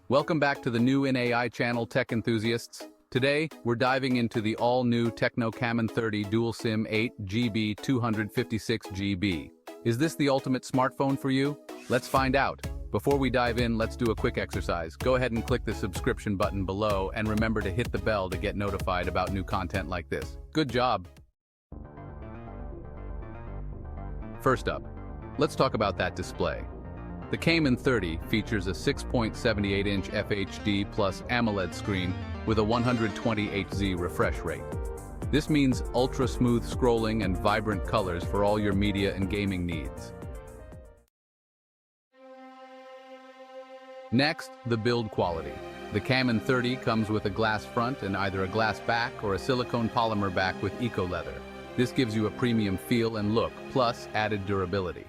Welcome back to the new in AI channel, tech enthusiasts. Today, we're diving into the all-new Tecno Camon 30 Dual SIM 8GB 256GB. Is this the ultimate smartphone for you? Let's find out. Before we dive in, let's do a quick exercise. Go ahead and click the subscription button below and remember to hit the bell to get notified about new content like this. Good job! First up, let's talk about that display. The Camon 30 features a 6.78-inch FHD plus AMOLED screen with a 120Hz refresh rate. This means ultra-smooth scrolling and vibrant colors for all your media and gaming needs. Next, the build quality. The Camon 30 comes with a glass front and either a glass back or a silicone polymer back with eco-leather. This gives you a premium feel and look, plus added durability.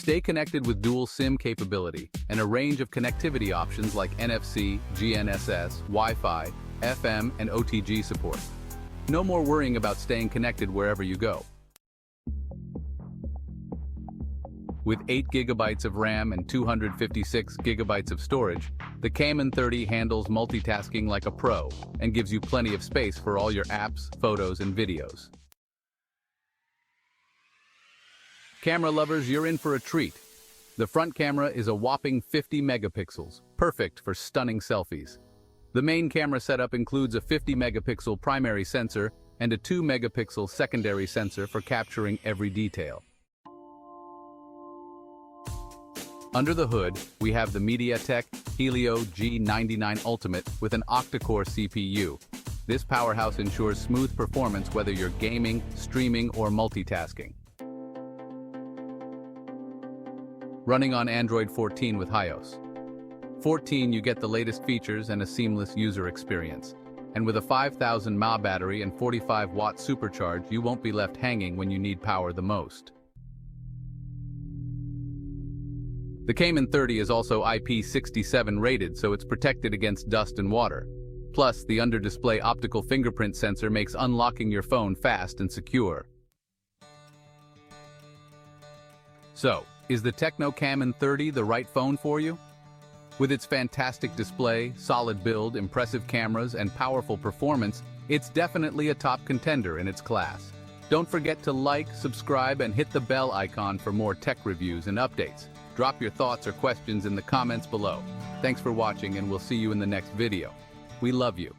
Stay connected with dual SIM capability and a range of connectivity options like NFC, GNSS, Wi-Fi, FM, and OTG support. No more worrying about staying connected wherever you go. With 8GB of RAM and 256GB of storage, the Camon 30 handles multitasking like a pro and gives you plenty of space for all your apps, photos, and videos. Camera lovers, you're in for a treat. The front camera is a whopping 50 megapixels, perfect for stunning selfies. The main camera setup includes a 50 megapixel primary sensor and a 2 megapixel secondary sensor for capturing every detail. Under the hood, we have the MediaTek Helio G99 Ultimate with an octa-core CPU. This powerhouse ensures smooth performance whether you're gaming, streaming, or multitasking. Running on Android 14 with iOS 14, you get the latest features and a seamless user experience. And with a 5000 mAh battery and 45-watt supercharge, you won't be left hanging when you need power the most. The Camon 30 is also IP67 rated, so it's protected against dust and water. Plus, the under-display optical fingerprint sensor makes unlocking your phone fast and secure. So, is the Tecno Camon 30 the right phone for you? With its fantastic display, solid build, impressive cameras, and powerful performance, it's definitely a top contender in its class. Don't forget to like, subscribe, and hit the bell icon for more tech reviews and updates. Drop your thoughts or questions in the comments below. Thanks for watching, and we'll see you in the next video. We love you.